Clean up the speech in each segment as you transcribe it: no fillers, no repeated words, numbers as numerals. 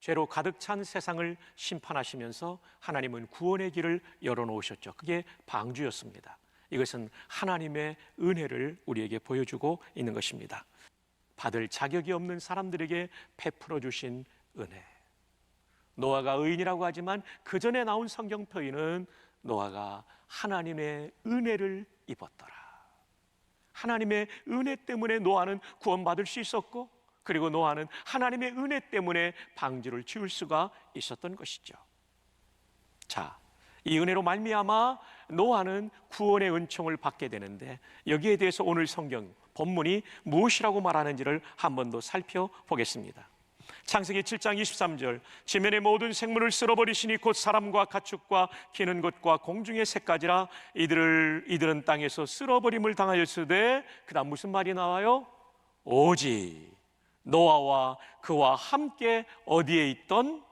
죄로 가득 찬 세상을 심판하시면서 하나님은 구원의 길을 열어놓으셨죠. 그게 방주였습니다. 이것은 하나님의 은혜를 우리에게 보여주고 있는 것입니다. 받을 자격이 없는 사람들에게 베풀어 주신 은혜. 노아가 의인이라고 하지만 그 전에 나온 성경 표현은 노아가 하나님의 은혜를 입었더라. 하나님의 은혜 때문에 노아는 구원받을 수 있었고, 그리고 노아는 하나님의 은혜 때문에 방주를 지을 수가 있었던 것이죠. 자, 이 은혜로 말미암아 노아는 구원의 은총을 받게 되는데, 여기에 대해서 오늘 성경 본문이 무엇이라고 말하는지를 한 번 더 살펴보겠습니다. 창세기 7장 23절, 지면의 모든 생물을 쓸어버리시니 곧 사람과 가축과 기는 것과 공중의 새까지라. 이들은 땅에서 쓸어버림을 당하였으되, 그 다음 무슨 말이 나와요? 오직 노아와 그와 함께 어디에 있던,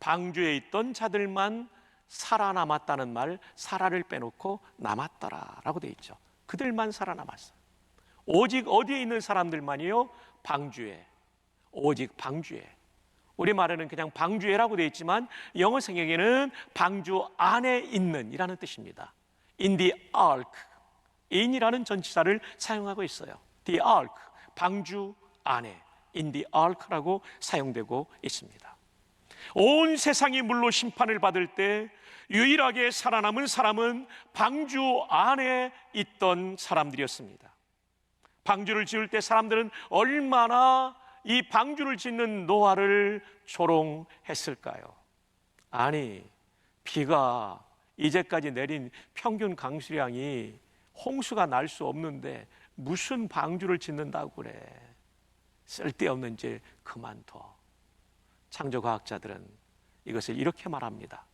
방주에 있던 자들만 살아남았다는 말, 살아를 빼놓고 남았더라 라고 되어 있죠. 그들만 살아남았어. 오직 어디에 있는 사람들만이요? 방주에. 오직 방주에. 우리말에는 그냥 방주에라고 되어 있지만 영어 성경에는 방주 안에 있는 이라는 뜻입니다. In the ark, in이라는 전치사를 사용하고 있어요. The ark, 방주 안에, in the ark라고 사용되고 있습니다. 온 세상이 물로 심판을 받을 때 유일하게 살아남은 사람은 방주 안에 있던 사람들이었습니다. 방주를 지을 때 사람들은 얼마나 이 방주를 짓는 노아를 조롱했을까요? 아니, 비가 이제까지 내린 평균 강수량이 홍수가 날 수 없는데 무슨 방주를 짓는다고 그래. 쓸데없는 질 그만둬. 창조과학자들은 이것을 이렇게 말합니다.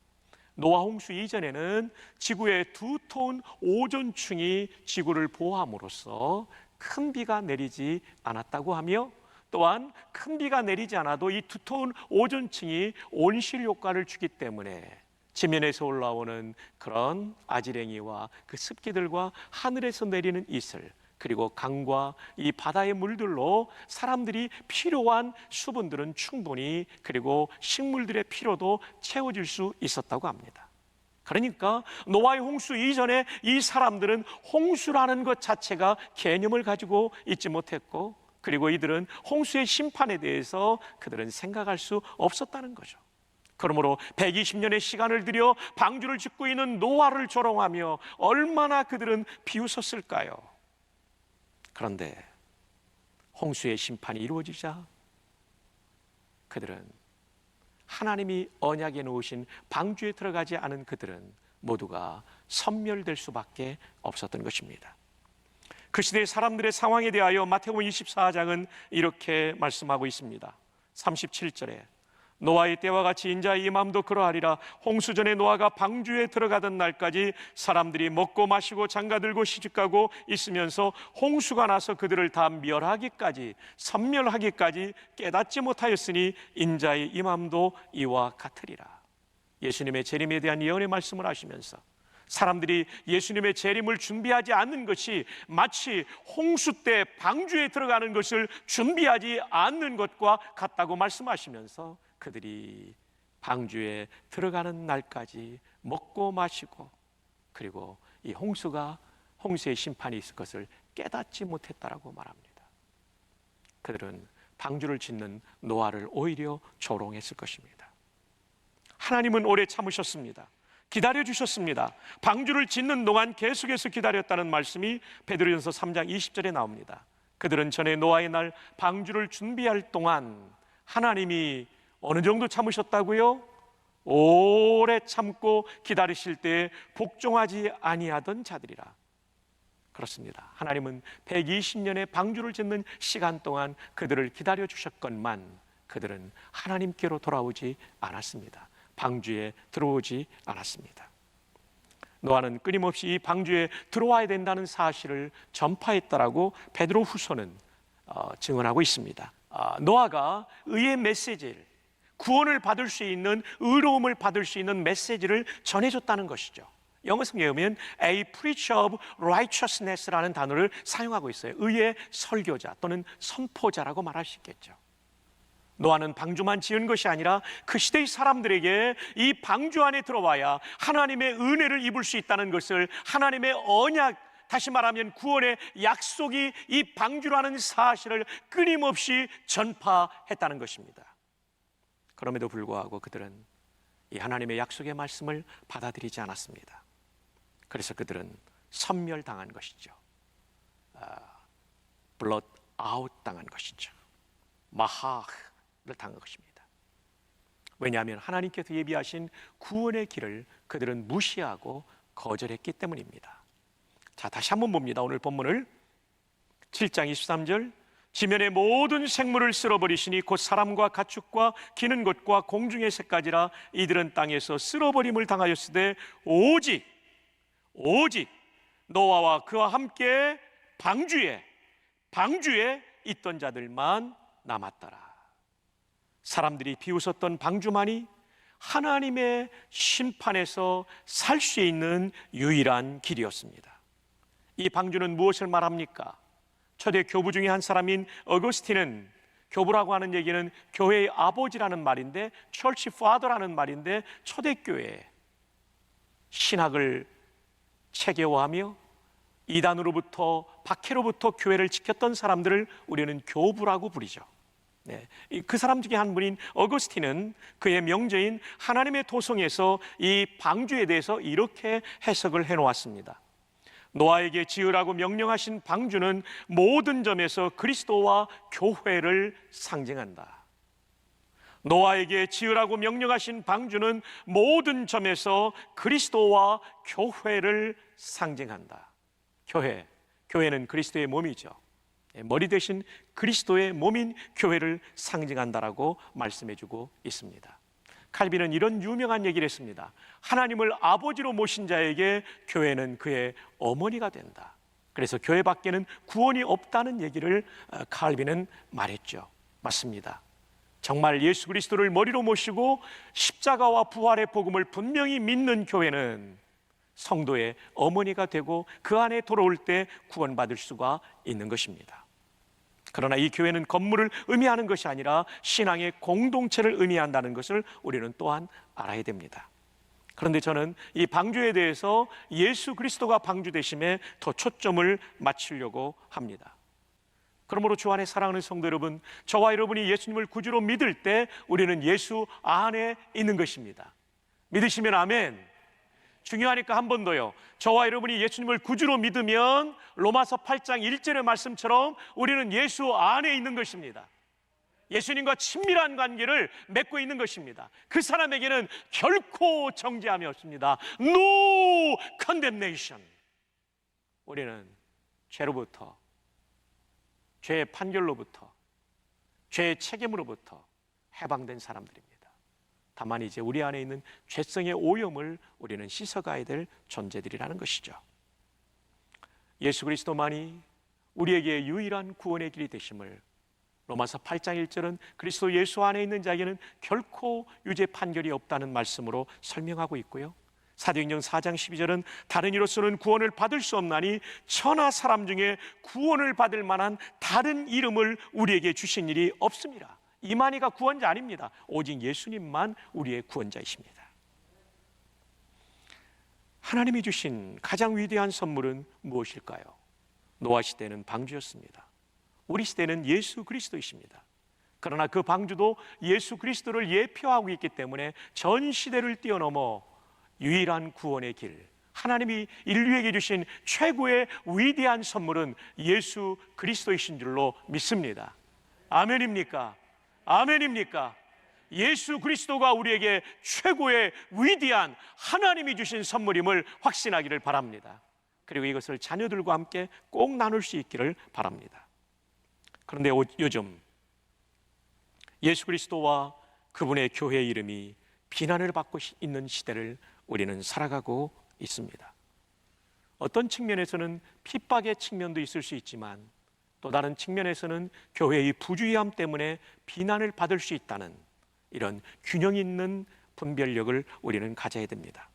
노아 홍수 이전에는 지구의 두터운 오존층이 지구를 보호함으로써 큰 비가 내리지 않았다고 하며, 또한 큰 비가 내리지 않아도 이 두터운 오존층이 온실 효과를 주기 때문에 지면에서 올라오는 그런 아지랭이와 그 습기들과 하늘에서 내리는 이슬, 그리고 강과 이 바다의 물들로 사람들이 필요한 수분들은 충분히, 그리고 식물들의 필요도 채워질 수 있었다고 합니다. 그러니까 노아의 홍수 이전에 이 사람들은 홍수라는 것 자체가 개념을 가지고 있지 못했고, 그리고 이들은 홍수의 심판에 대해서 그들은 생각할 수 없었다는 거죠. 그러므로 120년의 시간을 들여 방주를 짓고 있는 노아를 조롱하며 얼마나 그들은 비웃었을까요? 그런데 홍수의 심판이 이루어지자 그들은, 하나님이 언약에 놓으신 방주에 들어가지 않은 그들은 모두가 섬멸될 수밖에 없었던 것입니다. 그 시대의 사람들의 상황에 대하여 마태복음 24장은 이렇게 말씀하고 있습니다. 37절에 노아의 때와 같이 인자의 임함도 그러하리라. 홍수전에 노아가 방주에 들어가던 날까지 사람들이 먹고 마시고 장가들고 시집가고 있으면서 홍수가 나서 그들을 다 멸하기까지, 섬멸하기까지 깨닫지 못하였으니 인자의 임함도 이와 같으리라. 예수님의 재림에 대한 예언의 말씀을 하시면서 사람들이 예수님의 재림을 준비하지 않는 것이 마치 홍수 때 방주에 들어가는 것을 준비하지 않는 것과 같다고 말씀하시면서 그들이 방주에 들어가는 날까지 먹고 마시고, 그리고 이 홍수의 심판이 있을 것을 깨닫지 못했다라고 말합니다. 그들은 방주를 짓는 노아를 오히려 조롱했을 것입니다. 하나님은 오래 참으셨습니다. 기다려주셨습니다. 방주를 짓는 동안 계속해서 기다렸다는 말씀이 베드로전서 3장 20절에 나옵니다. 그들은 전에 노아의 날 방주를 준비할 동안 하나님이 어느 정도 참으셨다고요? 오래 참고 기다리실 때에 복종하지 아니하던 자들이라. 그렇습니다. 하나님은 120년의 방주를 짓는 시간 동안 그들을 기다려 주셨건만 그들은 하나님께로 돌아오지 않았습니다. 방주에 들어오지 않았습니다. 노아는 끊임없이 이 방주에 들어와야 된다는 사실을 전파했다라고 베드로 후서는 증언하고 있습니다. 노아가 의의 메시지를, 구원을 받을 수 있는, 의로움을 받을 수 있는 메시지를 전해줬다는 것이죠. 영어 성경에 보면 A preacher of righteousness라는 단어를 사용하고 있어요. 의의 설교자 또는 선포자라고 말할 수 있겠죠. 노아는 방주만 지은 것이 아니라 그 시대의 사람들에게 이 방주 안에 들어와야 하나님의 은혜를 입을 수 있다는 것을, 하나님의 언약, 다시 말하면 구원의 약속이 이 방주라는 사실을 끊임없이 전파했다는 것입니다. 그럼에도 불구하고 그들은 이 하나님의 약속의 말씀을 받아들이지 않았습니다. 그래서 그들은 섬멸당한 것이죠. 블러드 아웃 당한 것이죠. 마하를 당한 것입니다. 왜냐하면 하나님께서 예비하신 구원의 길을 그들은 무시하고 거절했기 때문입니다. 자, 다시 한번 봅니다. 오늘 본문을 7장 23절, 지면의 모든 생물을 쓸어버리시니 곧 사람과 가축과 기는 것과 공중의 새까지라 이들은 땅에서 쓸어버림을 당하였으되 오직 노아와 그와 함께 방주에 있던 자들만 남았더라. 사람들이 비웃었던 방주만이 하나님의 심판에서 살 수 있는 유일한 길이었습니다. 이 방주는 무엇을 말합니까? 초대 교부 중에 한 사람인 어거스틴은, 교부라고 하는 얘기는 교회의 아버지라는 말인데, 철치 파더라는 말인데, 초대교회 신학을 체계화하며 이단으로부터, 박해로부터 교회를 지켰던 사람들을 우리는 교부라고 부르죠. 그 사람 중에 한 분인 어거스틴은 그의 명제인 하나님의 도성에서 이 방주에 대해서 이렇게 해석을 해놓았습니다. 노아에게 지으라고 명령하신 방주는 모든 점에서 그리스도와 교회를 상징한다. 노아에게 지으라고 명령하신 방주는 모든 점에서 그리스도와 교회를 상징한다. 교회는 그리스도의 몸이죠. 머리 대신 그리스도의 몸인 교회를 상징한다라고 말씀해주고 있습니다. 칼빈은 이런 유명한 얘기를 했습니다. 하나님을 아버지로 모신 자에게 교회는 그의 어머니가 된다. 그래서 교회 밖에는 구원이 없다는 얘기를 칼빈은 말했죠. 맞습니다. 정말 예수 그리스도를 머리로 모시고 십자가와 부활의 복음을 분명히 믿는 교회는 성도의 어머니가 되고 그 안에 돌아올 때 구원받을 수가 있는 것입니다. 그러나 이 교회는 건물을 의미하는 것이 아니라 신앙의 공동체를 의미한다는 것을 우리는 또한 알아야 됩니다. 그런데 저는 이 방주에 대해서 예수 그리스도가 방주 되심에 더 초점을 맞추려고 합니다. 그러므로 주 안에 사랑하는 성도 여러분, 저와 여러분이 예수님을 구주로 믿을 때 우리는 예수 안에 있는 것입니다. 믿으시면 아멘. 중요하니까 한 번 더요. 저와 여러분이 예수님을 구주로 믿으면 로마서 8장 1절의 말씀처럼 우리는 예수 안에 있는 것입니다. 예수님과 친밀한 관계를 맺고 있는 것입니다. 그 사람에게는 결코 정죄함이 없습니다. No condemnation. 우리는 죄로부터, 죄의 판결로부터, 죄의 책임으로부터 해방된 사람들입니다. 다만 이제 우리 안에 있는 죄성의 오염을 우리는 씻어가야 될 존재들이라는 것이죠. 예수 그리스도만이 우리에게 유일한 구원의 길이 되심을 로마서 8장 1절은 그리스도 예수 안에 있는 자에게는 결코 유죄 판결이 없다는 말씀으로 설명하고 있고요. 사도행전 4장 12절은 다른 이로서는 구원을 받을 수 없나니 천하 사람 중에 구원을 받을 만한 다른 이름을 우리에게 주신 일이 없습니다. 이만희가 구원자 아닙니다. 오직 예수님만 우리의 구원자이십니다. 하나님이 주신 가장 위대한 선물은 무엇일까요? 노아 시대는 방주였습니다. 우리 시대는 예수 그리스도이십니다. 그러나 그 방주도 예수 그리스도를 예표하고 있기 때문에 전 시대를 뛰어넘어 유일한 구원의 길, 하나님이 인류에게 주신 최고의 위대한 선물은 예수 그리스도이신 줄로 믿습니다. 아멘입니까? 아멘입니까? 예수 그리스도가 우리에게 최고의 위대한 하나님이 주신 선물임을 확신하기를 바랍니다. 그리고 이것을 자녀들과 함께 꼭 나눌 수 있기를 바랍니다. 그런데 요즘 예수 그리스도와 그분의 교회의 이름이 비난을 받고 있는 시대를 우리는 살아가고 있습니다. 어떤 측면에서는 핍박의 측면도 있을 수 있지만 또 다른 측면에서는 교회의 부주의함 때문에 비난을 받을 수 있다는 이런 균형 있는 분별력을 우리는 가져야 됩니다.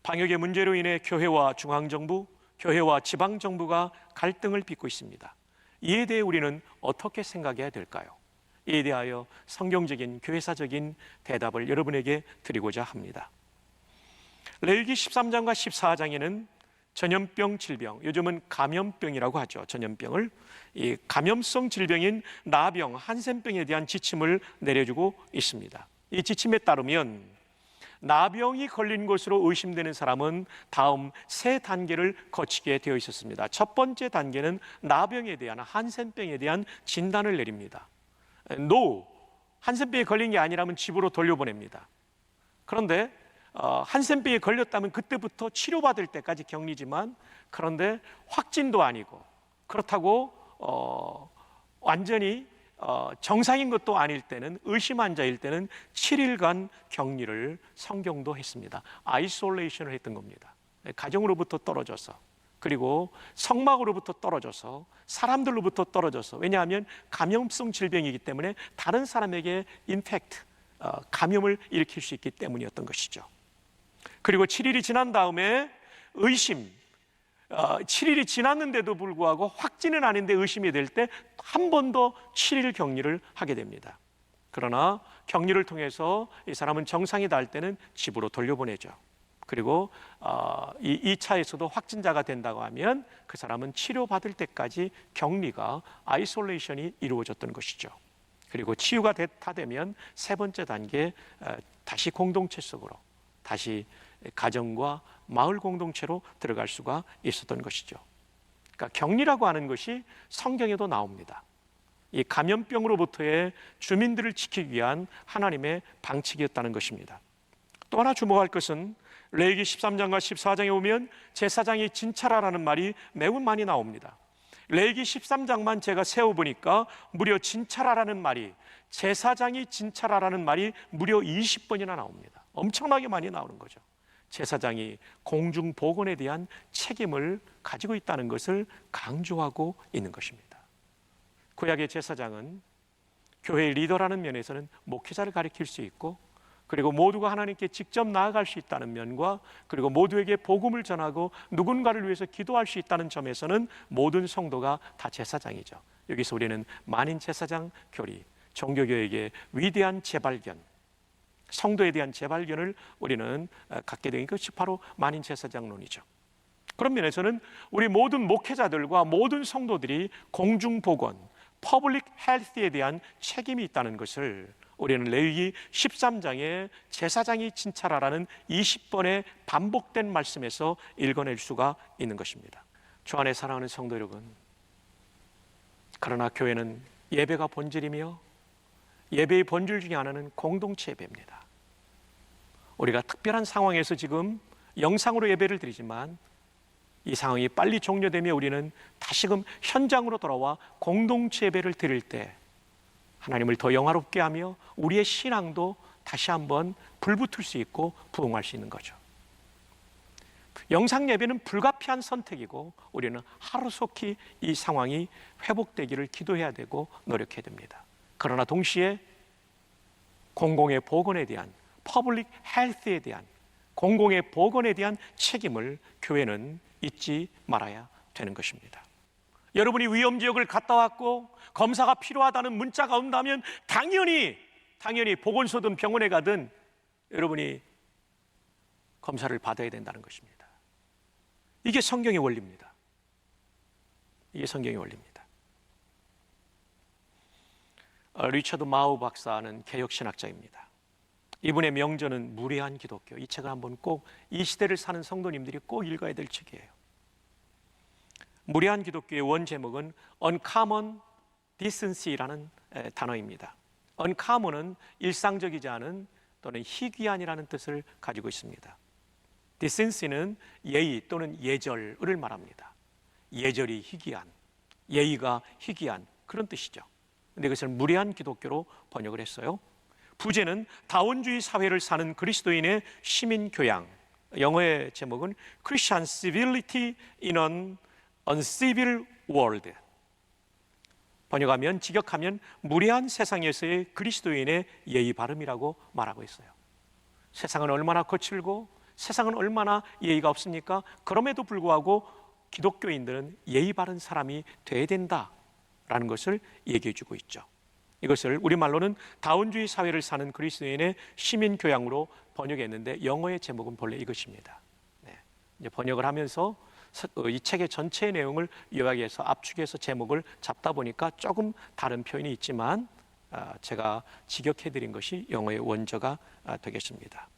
방역의 문제로 인해 교회와 중앙정부, 교회와 지방정부가 갈등을 빚고 있습니다. 이에 대해 우리는 어떻게 생각해야 될까요? 이에 대하여 성경적인 교회사적인 대답을 여러분에게 드리고자 합니다. 레위기 13장과 14장에는 전염병 질병, 요즘은 감염병이라고 하죠. 전염병을, 이 감염성 질병인 나병, 한센병에 대한 지침을 내려주고 있습니다. 이 지침에 따르면 나병이 걸린 것으로 의심되는 사람은 다음 세 단계를 거치게 되어 있었습니다. 첫 번째 단계는 나병에 대한, 한센병에 대한 진단을 내립니다. NO, 한센병에 걸린 게 아니라면 집으로 돌려보냅니다. 그런데 한센병에 걸렸다면 그때부터 치료받을 때까지 격리지만, 그런데 확진도 아니고 그렇다고 완전히 정상인 것도 아닐 때는, 의심 환자일 때는 7일간 격리를 성경도 했습니다. 아이솔레이션을 했던 겁니다. 가정으로부터 떨어져서, 그리고 성막으로부터 떨어져서, 사람들로부터 떨어져서. 왜냐하면 감염성 질병이기 때문에 다른 사람에게 인펙트, 감염을 일으킬 수 있기 때문이었던 것이죠. 그리고 7일이 지난 다음에 의심, 7일이 지났는데도 불구하고 확진은 아닌데 의심이 될 때 한 번 더 7일 격리를 하게 됩니다. 그러나 격리를 통해서 이 사람은 정상이 날 때는 집으로 돌려보내죠. 그리고 이 2차에서도 확진자가 된다고 하면 그 사람은 치료받을 때까지 격리가, 아이솔레이션이 이루어졌던 것이죠. 그리고 치유가 다 되면 세 번째 단계, 다시 공동체 속으로, 다시 가정과 마을 공동체로 들어갈 수가 있었던 것이죠. 그러니까 격리라고 하는 것이 성경에도 나옵니다. 이 감염병으로부터의 주민들을 지키기 위한 하나님의 방책이었다는 것입니다. 또 하나 주목할 것은 레위기 13장과 14장에 보면 제사장이 진찰하라는 말이 매우 많이 나옵니다. 레위기 13장만 제가 세어보니까 무려 진찰하라는 말이, 제사장이 진찰하라는 말이 무려 20번이나 나옵니다. 엄청나게 많이 나오는 거죠. 제사장이 공중보건에 대한 책임을 가지고 있다는 것을 강조하고 있는 것입니다. 구약의 제사장은 교회의 리더라는 면에서는 목회자를 가리킬 수 있고, 그리고 모두가 하나님께 직접 나아갈 수 있다는 면과, 그리고 모두에게 복음을 전하고 누군가를 위해서 기도할 수 있다는 점에서는 모든 성도가 다 제사장이죠. 여기서 우리는 만인 제사장 교리, 종교교육의 위대한 재발견, 성도에 대한 재발견을 우리는 갖게 된 것이 바로 만인 제사장론이죠. 그런 면에서는 우리 모든 목회자들과 모든 성도들이 공중보건, 퍼블릭 헬스에 대한 책임이 있다는 것을 우리는 레위기 13장에 제사장이 진찰하라는 20번의 반복된 말씀에서 읽어낼 수가 있는 것입니다. 주 안에 사랑하는 성도 여러분, 그러나 교회는 예배가 본질이며 예배의 본질 중에 하나는 공동체 예배입니다. 우리가 특별한 상황에서 지금 영상으로 예배를 드리지만 이 상황이 빨리 종료되면 우리는 다시금 현장으로 돌아와 공동체 예배를 드릴 때 하나님을 더 영화롭게 하며 우리의 신앙도 다시 한번 불붙을 수 있고 부흥할 수 있는 거죠. 영상 예배는 불가피한 선택이고 우리는 하루속히 이 상황이 회복되기를 기도해야 되고 노력해야 됩니다. 그러나 동시에 공공의 보건에 대한, 퍼블릭 헬스에 대한, 공공의 보건에 대한 책임을 교회는 잊지 말아야 되는 것입니다. 여러분이 위험지역을 갔다 왔고 검사가 필요하다는 문자가 온다면 당연히 보건소든 병원에 가든 여러분이 검사를 받아야 된다는 것입니다. 이게 성경의 원리입니다. 이게 성경의 원리입니다. 리처드 마우 박사는 개혁신학자입니다. 이분의 명저는 무례한 기독교. 이 책을 한번 꼭 이 시대를 사는 성도님들이 꼭 읽어야 될 책이에요. 무례한 기독교의 원 제목은 Uncommon Decency라는 단어입니다. Uncommon은 일상적이지 않은 또는 희귀한이라는 뜻을 가지고 있습니다. Decency는 예의 또는 예절을 말합니다. 예절이 희귀한, 예의가 희귀한 그런 뜻이죠. 근데 그것을 무례한 기독교로 번역을 했어요. 부제는 다원주의 사회를 사는 그리스도인의 시민 교양. 영어의 제목은 Christian Civility in an Uncivil World. 번역하면, 직역하면 무례한 세상에서의 그리스도인의 예의 바름이라고 말하고 있어요. 세상은 얼마나 거칠고 세상은 얼마나 예의가 없습니까? 그럼에도 불구하고 기독교인들은 예의 바른 사람이 돼야 된다라는 것을 얘기해 주고 있죠. 이것을 우리말로는 다원주의 사회를 사는 그리스도인의 시민 교양으로 번역했는데 영어의 제목은 본래 이것입니다. 네. 이제 번역을 하면서 이 책의 전체 내용을 요약해서 압축해서 제목을 잡다 보니까 조금 다른 표현이 있지만 제가 직역해드린 것이 영어의 원저가 되겠습니다.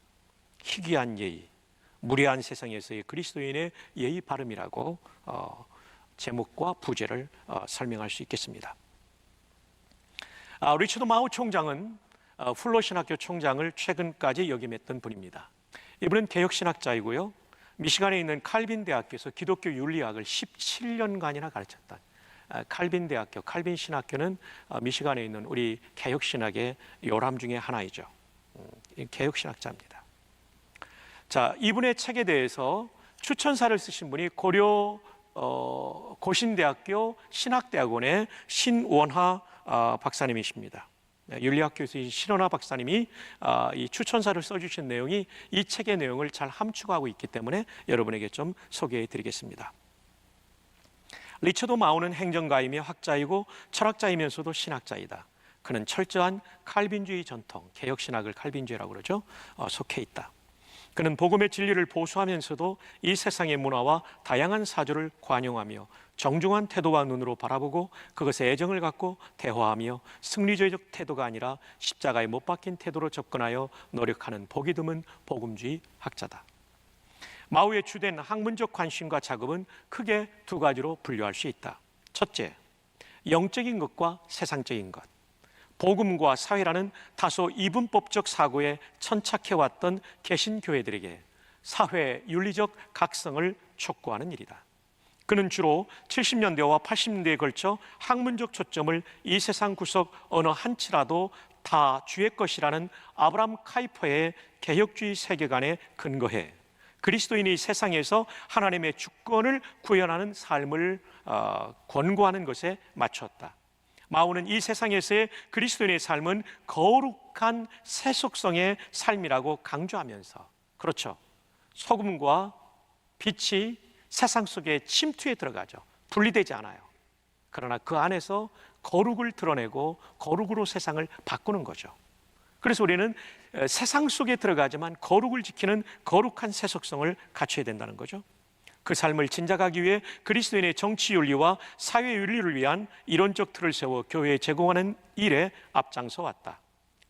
희귀한 예의, 무례한 세상에서의 그리스도인의 예의 바름이라고 제목과 부제를 설명할 수 있겠습니다. 리처드 마우 총장은 풀러 신학교 총장을 최근까지 역임했던 분입니다. 이분은 개혁신학자이고요, 미시간에 있는 칼빈 대학교에서 기독교 윤리학을 17년간이나 가르쳤던 칼빈 대학교, 칼빈 신학교는 미시간에 있는 우리 개혁신학의 요람 중에 하나이죠. 개혁신학자입니다. 자, 이분의 책에 대해서 추천사를 쓰신 분이 고려 고신대학교 신학대학원의 신원하 박사님이십니다. 윤리학교에서 신원하 박사님이 이 추천사를 써주신 내용이 이 책의 내용을 잘 함축하고 있기 때문에 여러분에게 좀 소개해 드리겠습니다. 리처드 마우는 행정가이며 학자이고 철학자이면서도 신학자이다. 그는 철저한 칼빈주의 전통, 개혁신학을 칼빈주의라고 그러죠, 속해 있다. 그는 복음의 진리를 보수하면서도 이 세상의 문화와 다양한 사조를 관용하며 정중한 태도와 눈으로 바라보고 그것에 애정을 갖고 대화하며 승리주의적 태도가 아니라 십자가에 못 박힌 태도로 접근하여 노력하는 보기 드문 복음주의 학자다. 마우의 주된 학문적 관심과 작업은 크게 두 가지로 분류할 수 있다. 첫째, 영적인 것과 세상적인 것. 복음과 사회라는 다소 이분법적 사고에 천착해왔던 개신교회들에게 사회 윤리적 각성을 촉구하는 일이다. 그는 주로 70년대와 80년대에 걸쳐 학문적 초점을 이 세상 구석 어느 한치라도 다 주의 것이라는 아브라함 카이퍼의 개혁주의 세계관에 근거해 그리스도인이 세상에서 하나님의 주권을 구현하는 삶을 권고하는 것에 맞췄다. 마우는 이 세상에서의 그리스도인의 삶은 거룩한 세속성의 삶이라고 강조하면서, 그렇죠, 소금과 빛이 세상 속에 침투해 들어가죠. 분리되지 않아요. 그러나 그 안에서 거룩을 드러내고 거룩으로 세상을 바꾸는 거죠. 그래서 우리는 세상 속에 들어가지만 거룩을 지키는 거룩한 세속성을 갖춰야 된다는 거죠. 그 삶을 진작하기 위해 그리스도인의 정치 윤리와 사회 윤리를 위한 이론적 틀을 세워 교회에 제공하는 일에 앞장서 왔다.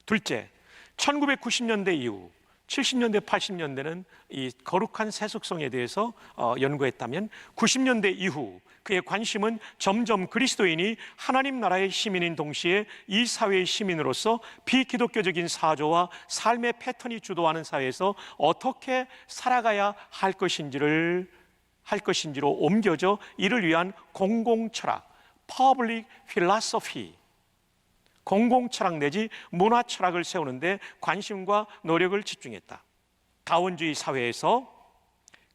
둘째, 1990년대 이후 70년대, 80년대는 이 거룩한 세속성에 대해서 연구했다면 90년대 이후 그의 관심은 점점 그리스도인이 하나님 나라의 시민인 동시에 이 사회의 시민으로서 비기독교적인 사조와 삶의 패턴이 주도하는 사회에서 어떻게 살아가야 할 것인지로 옮겨져 이를 위한 공공철학, Public Philosophy, 공공철학 내지 문화철학을 세우는데 관심과 노력을 집중했다. 다원주의 사회에서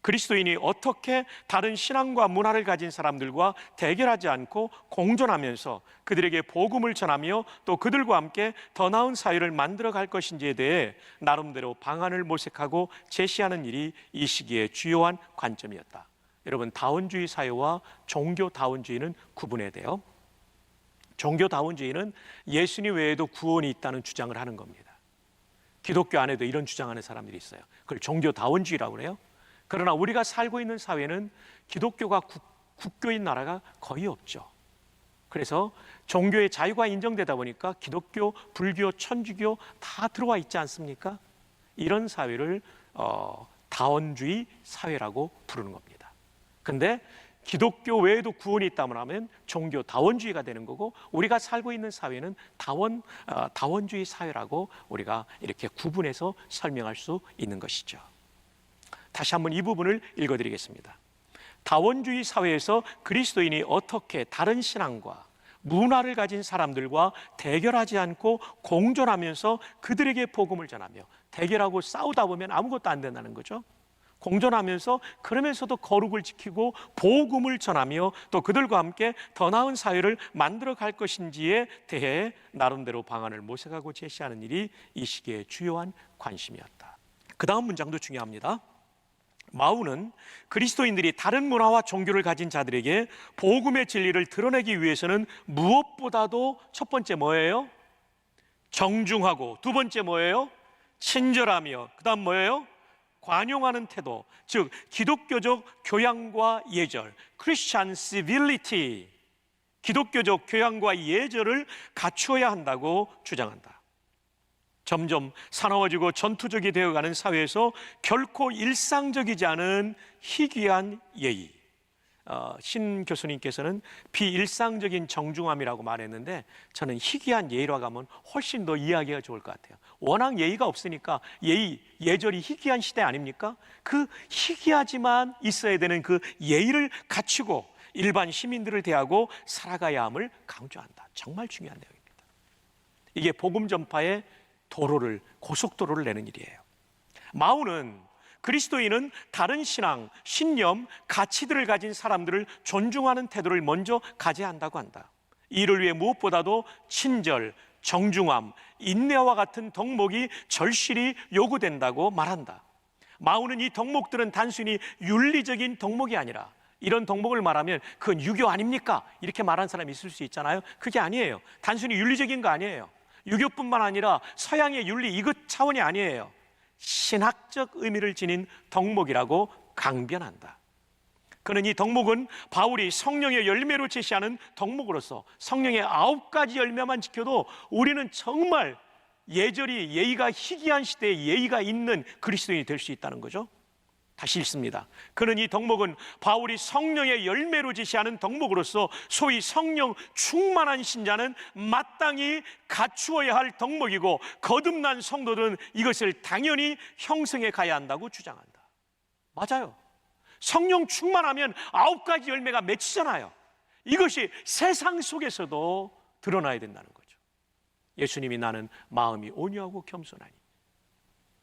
그리스도인이 어떻게 다른 신앙과 문화를 가진 사람들과 대결하지 않고 공존하면서 그들에게 복음을 전하며 또 그들과 함께 더 나은 사회를 만들어 갈 것인지에 대해 나름대로 방안을 모색하고 제시하는 일이 이 시기의 주요한 관점이었다. 여러분, 다원주의 사회와 종교다원주의는 구분해야 돼요. 종교다원주의는 예수님 외에도 구원이 있다는 주장을 하는 겁니다. 기독교 안에도 이런 주장하는 사람들이 있어요. 그걸 종교다원주의라고 그래요. 그러나 우리가 살고 있는 사회는 기독교가 국교인 나라가 거의 없죠. 그래서 종교의 자유가 인정되다 보니까 기독교, 불교, 천주교 다 들어와 있지 않습니까? 이런 사회를 다원주의 사회라고 부르는 겁니다. 근데 기독교 외에도 구원이 있다면 하면 종교 다원주의가 되는 거고, 우리가 살고 있는 사회는 다원주의 사회라고 우리가 이렇게 구분해서 설명할 수 있는 것이죠. 다시 한번 이 부분을 읽어드리겠습니다. 다원주의 사회에서 그리스도인이 어떻게 다른 신앙과 문화를 가진 사람들과 대결하지 않고 공존하면서 그들에게 복음을 전하며, 대결하고 싸우다 보면 아무것도 안 된다는 거죠. 공존하면서 그러면서도 거룩을 지키고 복음을 전하며 또 그들과 함께 더 나은 사회를 만들어 갈 것인지에 대해 나름대로 방안을 모색하고 제시하는 일이 이 시기의 주요한 관심이었다. 그 다음 문장도 중요합니다. 마우는 그리스도인들이 다른 문화와 종교를 가진 자들에게 복음의 진리를 드러내기 위해서는 무엇보다도 첫 번째 뭐예요? 정중하고, 두 번째 뭐예요? 친절하며, 그 다음 뭐예요? 관용하는 태도, 즉 기독교적 교양과 예절, Christian civility, 기독교적 교양과 예절을 갖추어야 한다고 주장한다. 점점 사나워지고 전투적이 되어가는 사회에서 결코 일상적이지 않은 희귀한 예의, 신 교수님께서는 비일상적인 정중함이라고 말했는데, 저는 희귀한 예의라고 하면 훨씬 더 이해하기가 좋을 것 같아요. 워낙 예의가 없으니까 예절이 희귀한 시대 아닙니까? 그 희귀하지만 있어야 되는 그 예의를 갖추고 일반 시민들을 대하고 살아가야 함을 강조한다. 정말 중요한 내용입니다. 이게 복음 전파의 고속도로를 내는 일이에요. 마오는 그리스도인은 다른 신앙, 신념, 가치들을 가진 사람들을 존중하는 태도를 먼저 가져야 한다고 한다. 이를 위해 무엇보다도 친절, 정중함, 인내와 같은 덕목이 절실히 요구된다고 말한다. 마오는 이 덕목들은 단순히 윤리적인 덕목이 아니라, 이런 덕목을 말하면 그건 유교 아닙니까? 이렇게 말하는 사람이 있을 수 있잖아요. 그게 아니에요. 단순히 윤리적인 거 아니에요. 유교뿐만 아니라 서양의 윤리 이것 차원이 아니에요. 신학적 의미를 지닌 덕목이라고 강변한다. 그는 이 덕목은 바울이 성령의 열매로 제시하는 덕목으로서 성령의 9가지 열매만 지켜도 우리는 정말 예의가 희귀한 시대에 예의가 있는 그리스도인이 될 수 있다는 거죠. 다시 읽습니다. 그는 이 덕목은 바울이 성령의 열매로 제시하는 덕목으로서 소위 성령 충만한 신자는 마땅히 갖추어야 할 덕목이고, 거듭난 성도들은 이것을 당연히 형성해 가야 한다고 주장한다. 맞아요. 성령 충만하면 9가지 열매가 맺히잖아요. 이것이 세상 속에서도 드러나야 된다는 거죠. 예수님이 나는 마음이 온유하고 겸손하니,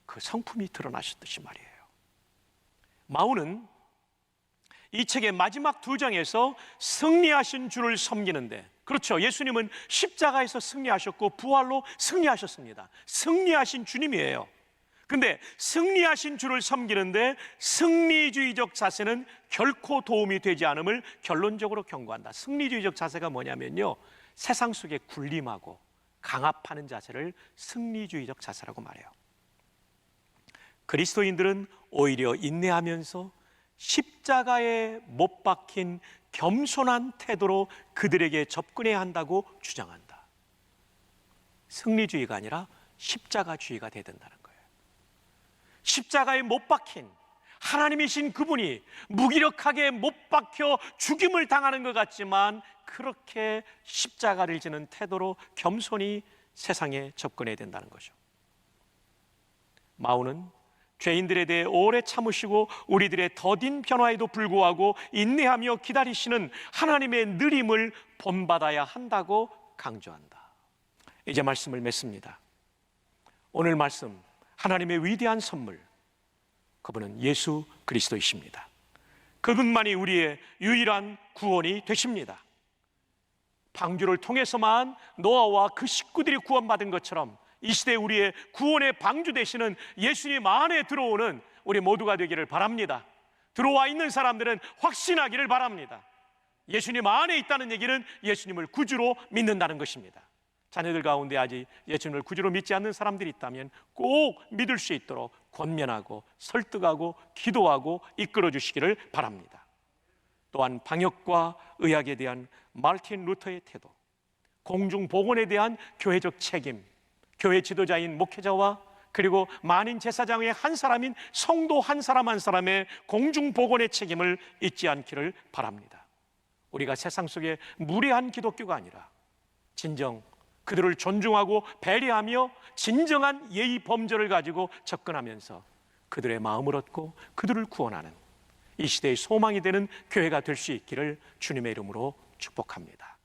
그 성품이 드러나셨듯이 말이에요. 마오는 이 책의 마지막 2장에서 승리하신 주를 섬기는데, 그렇죠, 예수님은 십자가에서 승리하셨고 부활로 승리하셨습니다. 승리하신 주님이에요. 근데 승리하신 주를 섬기는데 승리주의적 자세는 결코 도움이 되지 않음을 결론적으로 경고한다. 승리주의적 자세가 뭐냐면요, 세상 속에 군림하고 강압하는 자세를 승리주의적 자세라고 말해요. 그리스도인들은 오히려 인내하면서 십자가에 못 박힌 겸손한 태도로 그들에게 접근해야 한다고 주장한다. 승리주의가 아니라 십자가주의가 돼야 된다는 거예요. 십자가에 못 박힌 하나님이신 그분이 무기력하게 못 박혀 죽임을 당하는 것 같지만, 그렇게 십자가를 지는 태도로 겸손히 세상에 접근해야 된다는 거죠. 마오는 죄인들에 대해 오래 참으시고 우리들의 더딘 변화에도 불구하고 인내하며 기다리시는 하나님의 느림을 본받아야 한다고 강조한다. 이제 말씀을 맺습니다. 오늘 말씀, 하나님의 위대한 선물, 그분은 예수 그리스도이십니다. 그분만이 우리의 유일한 구원이 되십니다. 방주를 통해서만 노아와 그 식구들이 구원받은 것처럼 이 시대 우리의 구원의 방주 되시는 예수님 안에 들어오는 우리 모두가 되기를 바랍니다. 들어와 있는 사람들은 확신하기를 바랍니다. 예수님 안에 있다는 얘기는 예수님을 구주로 믿는다는 것입니다. 자녀들 가운데 아직 예수님을 구주로 믿지 않는 사람들이 있다면 꼭 믿을 수 있도록 권면하고 설득하고 기도하고 이끌어 주시기를 바랍니다. 또한 방역과 의학에 대한 마르틴 루터의 태도, 공중보건에 대한 교회적 책임, 교회 지도자인 목회자와 그리고 만인 제사장의 한 사람인 성도 한 사람 한 사람의 공중보건의 책임을 잊지 않기를 바랍니다. 우리가 세상 속에 무례한 기독교가 아니라 진정 그들을 존중하고 배려하며 진정한 예의 범절을 가지고 접근하면서 그들의 마음을 얻고 그들을 구원하는 이 시대의 소망이 되는 교회가 될 수 있기를 주님의 이름으로 축복합니다.